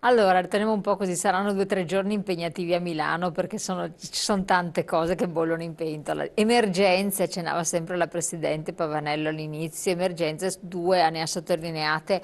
Allora, riteniamo un po' così, saranno 2 o 3 giorni impegnativi a Milano perché ci sono tante cose che bollono in pentola. Emergenze, accennava sempre la Presidente Pavanello all'inizio, emergenze, due ne ha sottolineate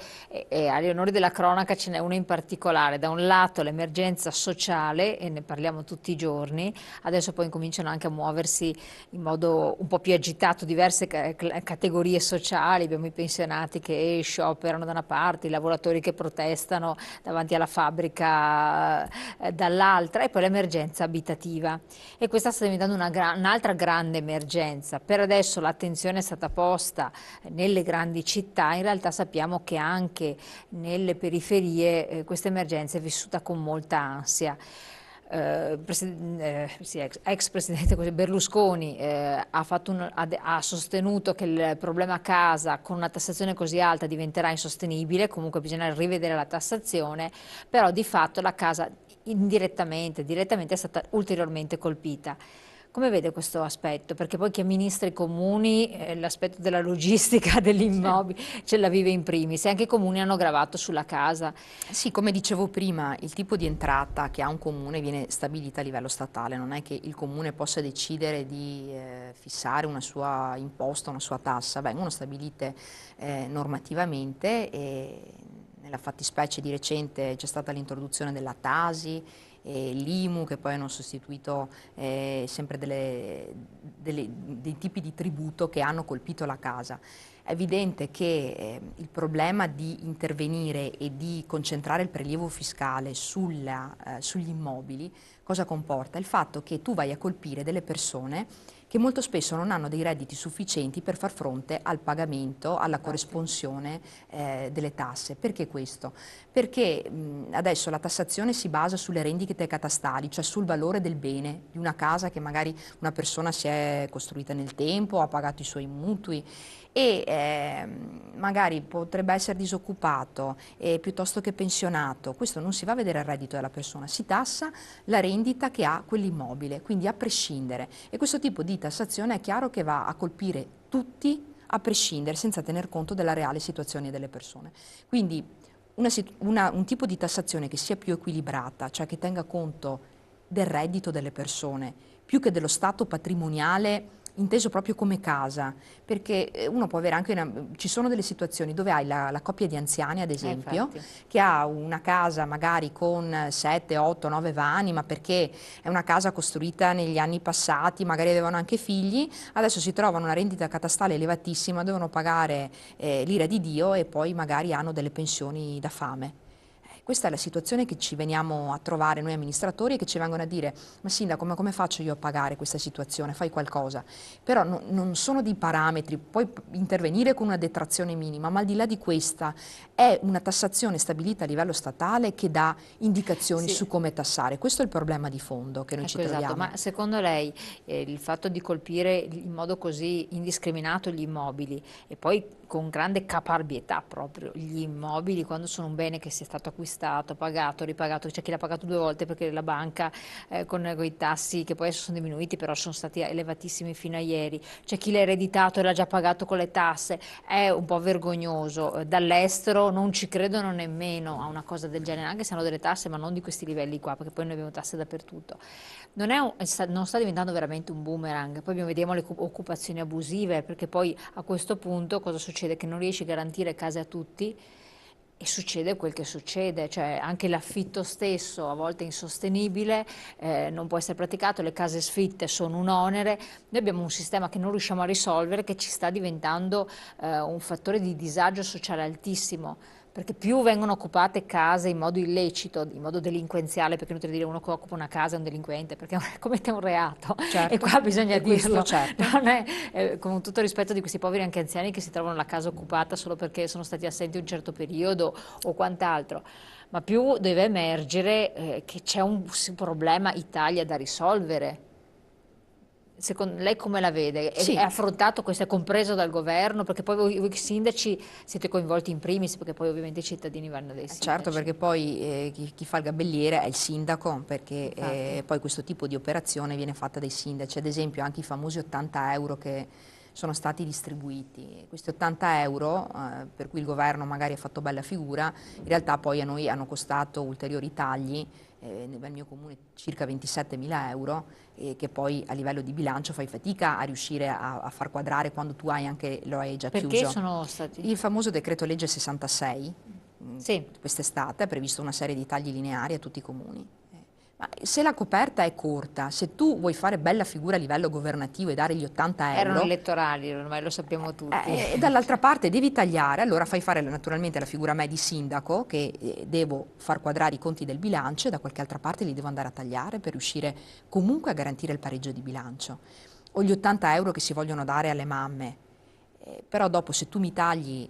e agli onori della cronaca ce n'è una in particolare. Da un lato l'emergenza sociale, e ne parliamo tutti i giorni, adesso poi incominciano anche a muoversi in modo un po' più agitato diverse categorie sociali, abbiamo i pensionati che scioperano da una parte, i lavoratori che protestano davanti alla fabbrica dall'altra, e poi l'emergenza abitativa. E questa sta diventando un'altra grande emergenza. Per adesso l'attenzione è stata posta nelle grandi città, in realtà sappiamo che anche nelle periferie questa emergenza è vissuta con molta ansia. Sì, ex presidente Berlusconi ha sostenuto che il problema casa con una tassazione così alta diventerà insostenibile, comunque bisogna rivedere la tassazione, però di fatto la casa direttamente è stata ulteriormente colpita. Come vede questo aspetto? Perché poi chi amministra i comuni, l'aspetto della logistica Sì. dell'immobile ce la vive in primis, e anche i comuni hanno gravato sulla casa. Sì, come dicevo prima, il tipo di entrata che ha un comune viene stabilita a livello statale, non è che il comune possa decidere di fissare una sua imposta, una sua tassa, vengono stabilite normativamente e nella fattispecie di recente c'è stata l'introduzione della Tasi e l'IMU che poi hanno sostituito sempre dei tipi di tributo che hanno colpito la casa. È evidente che il problema di intervenire e di concentrare il prelievo fiscale sugli immobili, cosa comporta? Il fatto che tu vai a colpire delle persone che molto spesso non hanno dei redditi sufficienti per far fronte al pagamento, alla Infatti. corresponsione delle tasse. Perché questo? Perché adesso la tassazione si basa sulle rendite catastali, cioè sul valore del bene di una casa che magari una persona si è costruita nel tempo, ha pagato i suoi mutui e magari potrebbe essere disoccupato piuttosto che pensionato. Questo non si va a vedere il reddito della persona, si tassa la rendita che ha quell'immobile, quindi a prescindere. E questo tipo di tassazione è chiaro che va a colpire tutti a prescindere, senza tener conto della reale situazione delle persone. Quindi un tipo di tassazione che sia più equilibrata, cioè che tenga conto del reddito delle persone, più che dello stato patrimoniale inteso proprio come casa, perché uno può avere anche ci sono delle situazioni dove hai la coppia di anziani, ad esempio, Infatti. che ha una casa magari con 7, 8, 9 vani, ma perché è una casa costruita negli anni passati, magari avevano anche figli, adesso si trovano una rendita catastale elevatissima, devono pagare l'ira di Dio e poi magari hanno delle pensioni da fame. Questa è la situazione che ci veniamo a trovare noi amministratori e che ci vengono a dire, ma sindaco, ma come faccio io a pagare questa situazione? Fai qualcosa. Però non sono dei parametri, puoi intervenire con una detrazione minima, ma al di là di questa è una tassazione stabilita a livello statale che dà indicazioni Sì. su come tassare. Questo è il problema di fondo che noi ci Ecco, esatto, troviamo. ma secondo lei il fatto di colpire in modo così indiscriminato gli immobili e poi con grande caparbietà proprio gli immobili, quando sono un bene che sia stato acquistato, pagato, ripagato, c'è chi l'ha pagato 2 volte perché la banca con i tassi che poi adesso sono diminuiti però sono stati elevatissimi fino a ieri, c'è chi l'ha ereditato e l'ha già pagato con le tasse, è un po' vergognoso. Dall'estero non ci credono nemmeno a una cosa del genere, anche se hanno delle tasse ma non di questi livelli qua, perché poi noi abbiamo tasse dappertutto. Non sta diventando veramente un boomerang, poi vediamo le occupazioni abusive, perché poi a questo punto cosa succede? Che non riesci a garantire case a tutti e succede quel che succede, cioè anche l'affitto stesso a volte è insostenibile, non può essere praticato, le case sfitte sono un onere, noi abbiamo un sistema che non riusciamo a risolvere, che ci sta diventando un fattore di disagio sociale altissimo. Perché più vengono occupate case in modo illecito, in modo delinquenziale, perché è inutile dire uno che occupa una casa è un delinquente, perché commette un reato, e Certo, qua bisogna e questo dirlo, certo. non è, con tutto rispetto di questi poveri anche anziani che si trovano la casa occupata solo perché sono stati assenti un certo periodo o quant'altro, ma più deve emergere che c'è un problema Italia da risolvere. Secondo lei come la vede? È Sì, affrontato questo, è compreso dal governo? Perché poi voi sindaci siete coinvolti in primis, perché poi ovviamente i cittadini vanno dai certo, sindaci. perché poi chi fa il gabelliere è il sindaco, perché Infatti. poi questo tipo di operazione viene fatta dai sindaci. Ad esempio anche i famosi 80 euro che sono stati distribuiti. Questi 80 euro, per cui il governo magari ha fatto bella figura, in realtà poi a noi hanno costato ulteriori tagli, nel mio comune circa 27.000 euro, che poi a livello di bilancio fai fatica a riuscire a far quadrare quando tu hai anche, lo hai già Perché chiuso. sono stati? Il famoso decreto legge 66, Sì. quest'estate ha previsto una serie di tagli lineari a tutti i comuni. Ma se la coperta è corta, se tu vuoi fare bella figura a livello governativo e dare gli 80 Erano euro, elettorali, ormai lo sappiamo tutti. e dall'altra parte devi tagliare, allora fai fare naturalmente la figura a me di sindaco, che devo far quadrare i conti del bilancio e da qualche altra parte li devo andare a tagliare per riuscire comunque a garantire il pareggio di bilancio. O gli 80 euro che si vogliono dare alle mamme. Però dopo se tu mi tagli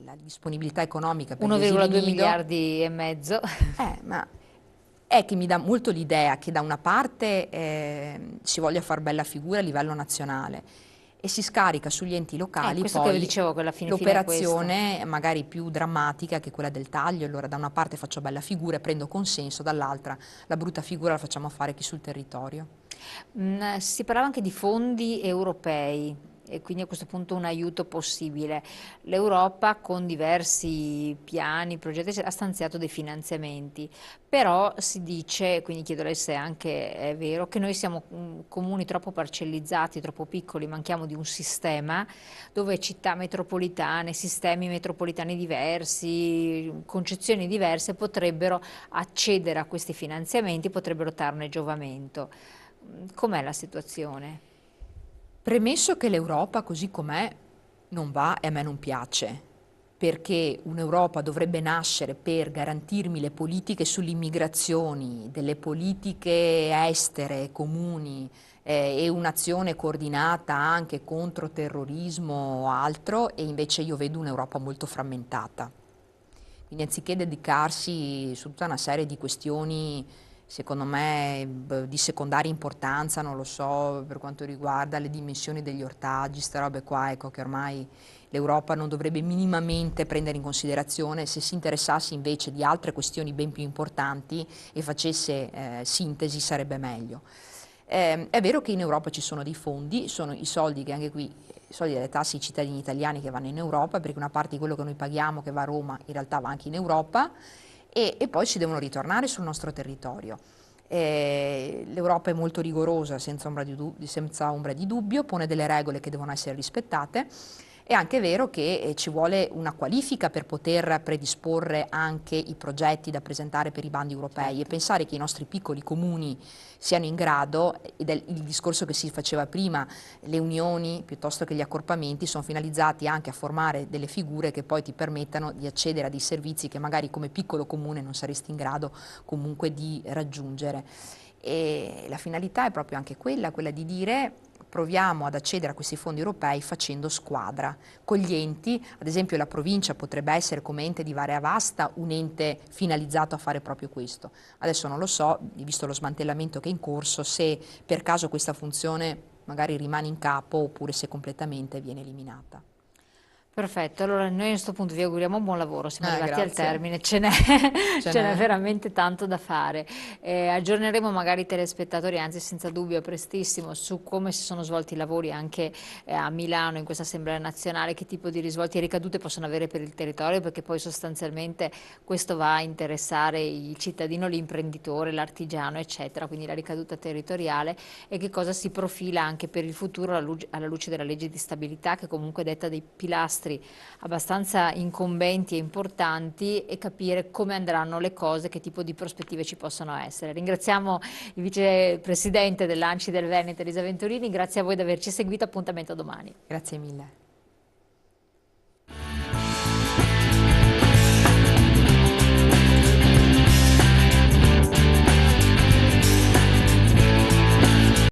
la disponibilità economica per gli asili 1,2 nido, miliardi e mezzo. ma è che mi dà molto l'idea che da una parte si voglia far bella figura a livello nazionale e si scarica sugli enti locali Questo che vi poi dicevo, che alla fine è questo. l'operazione magari più drammatica che è quella del taglio. Allora da una parte faccio bella figura e prendo consenso, dall'altra la brutta figura la facciamo fare chi sul territorio. Si parlava anche di fondi europei e quindi a questo punto un aiuto possibile. L'Europa con diversi piani, progetti ha stanziato dei finanziamenti, però si dice, quindi chiedo a lei se anche è vero, che noi siamo comuni troppo parcellizzati, troppo piccoli, manchiamo di un sistema dove città metropolitane, sistemi metropolitani diversi, concezioni diverse potrebbero accedere a questi finanziamenti, potrebbero trarne giovamento. Com'è la situazione? Premesso che l'Europa così com'è non va e a me non piace, perché un'Europa dovrebbe nascere per garantirmi le politiche sulle immigrazioni, delle politiche estere comuni e un'azione coordinata anche contro terrorismo o altro, e invece io vedo un'Europa molto frammentata. Quindi anziché dedicarsi su tutta una serie di questioni, secondo me, di secondaria importanza, non lo so, per quanto riguarda le dimensioni degli ortaggi, queste robe qua, ecco che ormai l'Europa non dovrebbe minimamente prendere in considerazione, se si interessasse invece di altre questioni ben più importanti e facesse sintesi sarebbe meglio. È vero che in Europa ci sono dei fondi, sono i soldi che anche qui, i soldi delle tasse ai cittadini italiani che vanno in Europa, perché una parte di quello che noi paghiamo che va a Roma in realtà va anche in Europa, e poi ci devono ritornare sul nostro territorio. L'Europa è molto rigorosa, senza ombra di dubbio, pone delle regole che devono essere rispettate. È anche vero che ci vuole una qualifica per poter predisporre anche i progetti da presentare per i bandi europei, e pensare che i nostri piccoli comuni siano in grado, ed è il discorso che si faceva prima, le unioni piuttosto che gli accorpamenti sono finalizzati anche a formare delle figure che poi ti permettano di accedere a dei servizi che magari come piccolo comune non saresti in grado comunque di raggiungere. E la finalità è proprio anche quella di dire: proviamo ad accedere a questi fondi europei facendo squadra con gli enti. Ad esempio la provincia potrebbe essere, come ente di Varea Vasta, un ente finalizzato a fare proprio questo. Adesso non lo so, visto lo smantellamento che è in corso, se per caso questa funzione magari rimane in capo oppure se completamente viene eliminata. Perfetto, allora noi a questo punto vi auguriamo buon lavoro, siamo arrivati al Grazie. termine, Ce ce n'è n'è. veramente tanto da fare. Aggiorneremo magari i telespettatori, anzi senza dubbio prestissimo, su come si sono svolti i lavori anche a Milano in questa Assemblea nazionale, che tipo di risvolti e ricadute possono avere per il territorio, perché poi sostanzialmente questo va a interessare il cittadino, l'imprenditore, l'artigiano, eccetera, quindi la ricaduta territoriale, e che cosa si profila anche per il futuro alla luce della legge di stabilità, che comunque detta dei pilastri abbastanza incombenti e importanti, e capire come andranno le cose, che tipo di prospettive ci possono essere. Ringraziamo il vicepresidente dell'ANCI del Veneto, Elisa Venturini, grazie a voi di averci seguito, appuntamento domani. Grazie mille.